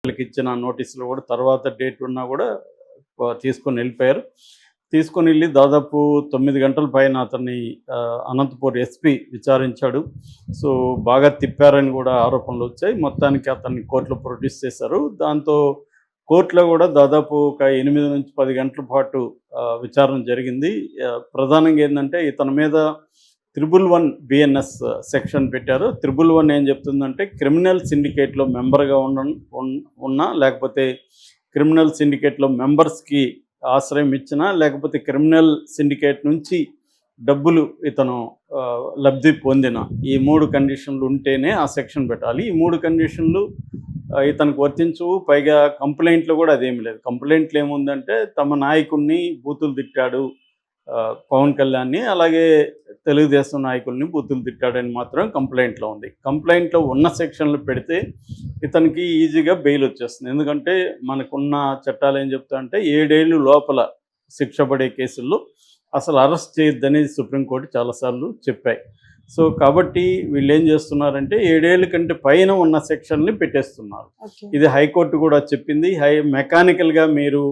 వాళ్ళకి ఇచ్చిన నోటీసులు కూడా తర్వాత డేట్ ఉన్నా కూడా తీసుకొని వెళ్ళిపోయారు. తీసుకొని వెళ్ళి దాదాపు 9 గంటల పైన అతన్ని అనంతపూర్ ఎస్పీ విచారించాడు. సో బాగా తిప్పారని కూడా ఆరోపణలు వచ్చాయి. మొత్తానికి అతన్ని కోర్టులో ప్రొడ్యూస్ చేశారు. దాంతో కోర్టులో కూడా దాదాపు ఒక 8 నుంచి 10 గంటల పాటు విచారణ జరిగింది. ప్రధానంగా ఏంటంటే ఇతని మీద 111 బిఎన్ఎస్ సెక్షన్ పెట్టారు. 111 ఏం చెప్తుందంటే క్రిమినల్ సిండికేట్లో మెంబర్గా ఉన్నా లేకపోతే క్రిమినల్ సిండికేట్లో మెంబర్స్కి ఆశ్రయం ఇచ్చినా లేకపోతే క్రిమినల్ సిండికేట్ నుంచి డబ్బులు ఇతను లబ్ధి పొందిన ఈ 3 కండిషన్లు ఉంటేనే ఆ సెక్షన్ పెట్టాలి. ఈ 3 కండిషన్లు ఇతనికి వర్తించవు. పైగా కంప్లైంట్లు కూడా అదేమి లేదు. కంప్లైంట్లు ఏముందంటే తమ నాయకుడిని బూతులు తిట్టాడు పవన్ కళ్యాణ్ని, అలాగే తెలుగుదేశం నాయకుల్ని బూతులు తిట్టాడని మాత్రం కంప్లైంట్లో ఉంది. కంప్లైంట్లో ఉన్న సెక్షన్లు పెడితే ఇతనికి ఈజీగా బెయిల్ వచ్చేస్తుంది. ఎందుకంటే మనకున్న చట్టాలు ఏం చెప్తాయంటే 7 ఏళ్ళు లోపల శిక్ష పడే కేసుల్లో అసలు అరెస్ట్ చేయొద్దని సుప్రీంకోర్టు చాలాసార్లు చెప్పాయి. సో కాబట్టి వీళ్ళు ఏం చేస్తున్నారంటే 7 ఏళ్ళ కంటే పైన ఉన్న సెక్షన్ని పెట్టేస్తున్నారు. ఇది హైకోర్టు కూడా చెప్పింది. మెకానికల్గా మీరు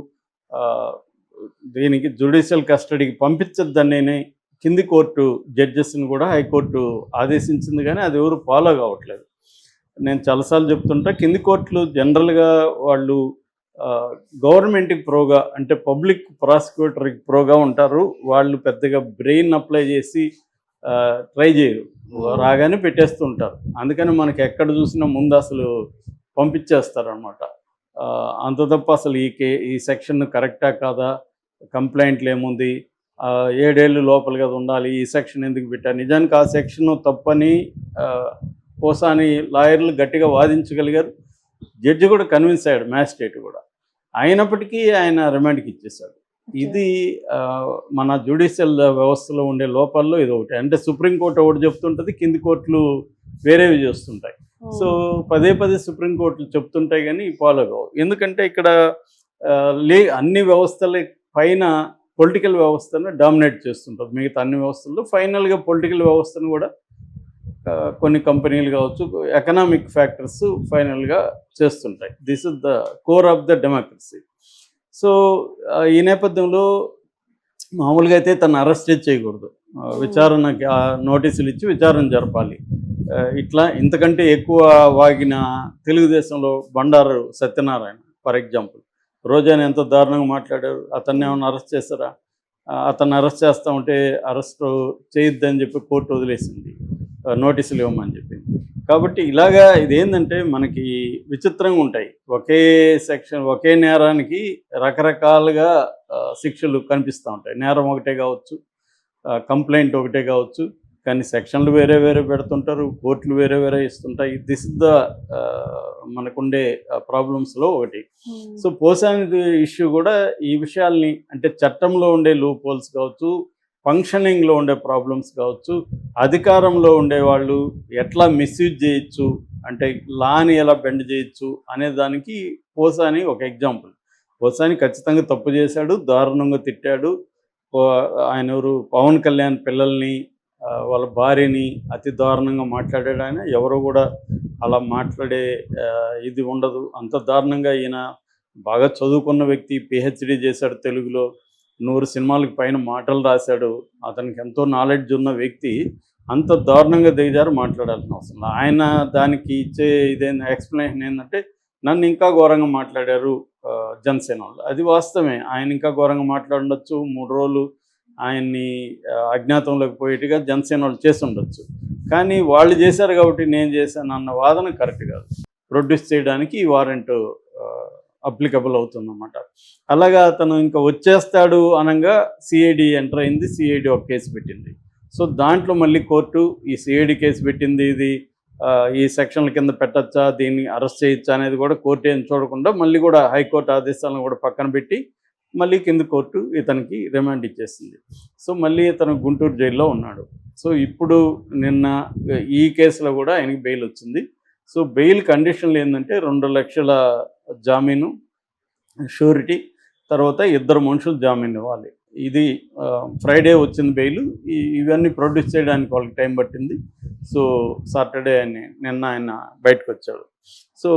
దీనికి జ్యుడిషియల్ కస్టడీకి పంపించొద్దనే కింది కోర్టు జడ్జెస్ని కూడా హైకోర్టు ఆదేశించింది, కానీ అది ఎవరు ఫాలో కావట్లేదు. నేను చాలాసార్లు చెప్తుంటా, కింది కోర్టులు జనరల్గా వాళ్ళు గవర్నమెంట్కి ప్రోగా అంటే పబ్లిక్ ప్రాసిక్యూటర్కి ప్రోగా ఉంటారు. వాళ్ళు పెద్దగా బ్రెయిన్ అప్లై చేసి ట్రై చేయరు, రాగానే పెట్టేస్తుంటారు. అందుకని మనకి ఎక్కడ చూసినా ముందు అసలు పంపించేస్తారనమాట. అంత తప్ప అసలు ఈ సెక్షన్ కరెక్టా కాదా, కంప్లైంట్లు ఏముంది, 7 ఏళ్ళు లోపల కదా ఉండాలి, ఈ సెక్షన్ ఎందుకు పెట్టారు, నిజానికి ఆ సెక్షన్ తప్పని పోసాని లాయర్లు గట్టిగా వాదించగలిగారు. జడ్జి కూడా కన్విన్స్ అయ్యాడు, మ్యాజిస్ట్రేట్ కూడా. అయినప్పటికీ ఆయన రిమాండ్కి ఇచ్చేశాడు. ఇది మన జ్యుడిషియల్ వ్యవస్థలో ఉండే లోపాల్లో ఇది ఒకటి. అంటే సుప్రీంకోర్టు ఒకటి చెప్తుంటుంది, కింది కోర్టులు వేరేవి చేస్తుంటాయి. సో పదే సుప్రీంకోర్టులు చెప్తుంటాయి కానీ ఫాలో కావు. ఎందుకంటే ఇక్కడ అన్ని వ్యవస్థల పైన పొలిటికల్ వ్యవస్థను డామినేట్ చేస్తుంటారు. మిగతా అన్ని వ్యవస్థల్లో ఫైనల్గా పొలిటికల్ వ్యవస్థను కూడా కొన్ని కంపెనీలు కావచ్చు, ఎకనామిక్ ఫ్యాక్టర్స్ ఫైనల్గా చేస్తుంటాయి. This is the core of the democracy. So ఈ నేపథ్యంలో మామూలుగా అయితే తను అరెస్ట్ చేయకూడదు, విచారణకి నోటీసులు ఇచ్చి విచారణ జరపాలి. ఇట్లా ఇంతకంటే ఎక్కువ వాగిన తెలుగుదేశంలో బండారు సత్యనారాయణ ఫర్ ఎగ్జాంపుల్, రోజాని ఎంతో దారుణంగా మాట్లాడారు. అతన్ని ఏమైనా అరెస్ట్ చేస్తారా? అతన్ని అరెస్ట్ చేస్తూ ఉంటే అరెస్ట్ చేయొద్దని చెప్పి కోర్టు వదిలేసింది, నోటీసులు ఇవ్వమని చెప్పి. కాబట్టి ఇలాగా ఇదేంటంటే మనకి విచిత్రంగా ఉంటాయి. ఒకే సెక్షన్, ఒకే నేరానికి రకరకాలుగా శిక్షలు కనిపిస్తూ ఉంటాయి. నేరం ఒకటే కావచ్చు, కంప్లైంట్ ఒకటే కావచ్చు, కానీ సెక్షన్లు వేరే పెడుతుంటారు, కోర్టులు వేరే ఇస్తుంటాయి. దిస్ ఇస్ ద మనకుండే ప్రాబ్లమ్స్లో ఒకటి. సో పోసాని ఇష్యూ కూడా ఈ విషయాల్ని, అంటే చట్టంలో ఉండే లూప్ హోల్స్ కావచ్చు, ఫంక్షనింగ్లో ఉండే ప్రాబ్లమ్స్ కావచ్చు, అధికారంలో ఉండేవాళ్ళు ఎట్లా మిస్యూజ్ చేయొచ్చు, అంటే లాని ఎలా బెండ్ చేయొచ్చు అనే దానికి పోసాని ఒక ఎగ్జాంపుల్. పోసాని ఖచ్చితంగా తప్పు చేశాడు, దారుణంగా తిట్టాడు. ఆయన ఎవరు, పవన్ కళ్యాణ్ పిల్లల్ని, వాళ్ళ భార్యని అతి దారుణంగా మాట్లాడాడు. ఆయన ఎవరో కూడా అలా మాట్లాడే ఇది ఉండదు. అంత దారుణంగా ఈయన బాగా చదువుకున్న వ్యక్తి, పిహెచ్డి చేశాడు, తెలుగులో 100 సినిమాలకు పైన మాటలు రాశాడు. అతనికి ఎంతో నాలెడ్జ్ ఉన్న వ్యక్తి అంత దారుణంగా దిగజారు మాట్లాడాల్సిన అవసరం. ఆయన దానికి ఇచ్చే ఎక్స్ప్లెనేషన్ ఏంటంటే, నన్ను ఇంకా ఘోరంగా మాట్లాడారు జనసేన వాళ్ళు. అది వాస్తవమే, ఆయన ఇంకా ఘోరంగా మాట్లాడవచ్చు. 3 రోజులు ఆయన్ని అజ్ఞాతంలోకి పోయేట్టుగా జనసేన వాళ్ళు చేసి ఉండొచ్చు. కానీ వాళ్ళు చేశారు కాబట్టి నేను చేశాను అన్న వాదన కరెక్ట్ కాదు. ప్రొడ్యూస్ చేయడానికి ఈ వారెంట్ అప్లికబుల్ అవుతుందన్నమాట. అలాగా అతను ఇంకా వచ్చేస్తాడు అనగా సిఐడి ఎంటర్ అయింది. సిఐడి ఒక కేసు పెట్టింది. సో దాంట్లో మళ్ళీ కోర్టు ఈ సిఐడి కేసు పెట్టింది, ఇది ఈ సెక్షన్ల కింద పెట్టచ్చా, దీన్ని అరెస్ట్ చేయొచ్చా అనేది కూడా కోర్టు ఏం చూడకుండా మళ్ళీ కూడా హైకోర్టు ఆదేశాలను కూడా పక్కన పెట్టి మళ్ళీ కింద కోర్టు ఇతనికి రిమాండ్ ఇచ్చేసింది. సో మళ్ళీ ఇతను గుంటూరు జైల్లో ఉన్నాడు. సో ఇప్పుడు నిన్న ఈ కేసులో కూడా ఆయనకి బెయిల్ వచ్చింది. సో బెయిల్ కండిషన్లు ఏంటంటే 2 లక్షల జామీను షూరిటీ, తర్వాత 2 మనుషులు జామీన్ ఇవ్వాలి. ఇది ఫ్రైడే వచ్చింది బెయిల్. ఇవన్నీ ప్రొడ్యూస్ చేయడానికి వాళ్ళకి టైం పట్టింది. సో సాటర్డే నిన్న ఆయన బయటకు వచ్చాడు. సో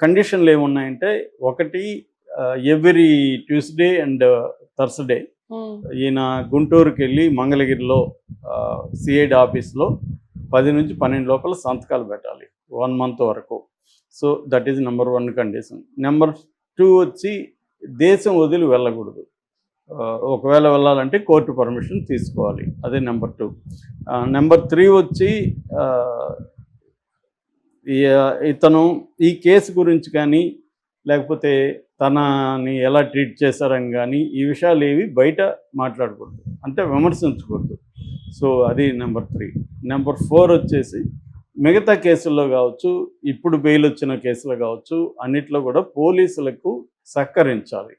కండిషన్లు ఏమున్నాయంటే, ఒకటి ఎవ్రీ ట్యూస్డే అండ్ థర్స్డే ఈయన గుంటూరుకి వెళ్ళి మంగళగిరిలో సిఐడి ఆఫీస్లో 10 నుంచి 12 లోపల సంతకాలు పెట్టాలి 1 మంత్ వరకు. So that is number 1 condition. Number 2 వచ్చి దేశం వదిలి వెళ్ళకూడదు. ఒకవేళ వెళ్ళాలంటే కోర్టు పర్మిషన్ తీసుకోవాలి. అదే నెంబర్ 2. నెంబర్ 3 వచ్చి ఇతను ఈ కేసు గురించి కానీ, లేకపోతే తనని ఎలా ట్రీట్ చేశారని కానీ, ఈ విషయాలు ఏవి బయట మాట్లాడకూడదు, అంటే విమర్శించకూడదు. సో అది నెంబర్ 3. నెంబర్ 4 వచ్చేసి మిగతా కేసుల్లో కావచ్చు, ఇప్పుడు బెయిల్ వచ్చిన కేసులో కావచ్చు, అన్నిట్లో కూడా పోలీసులకు సహకరించాలి.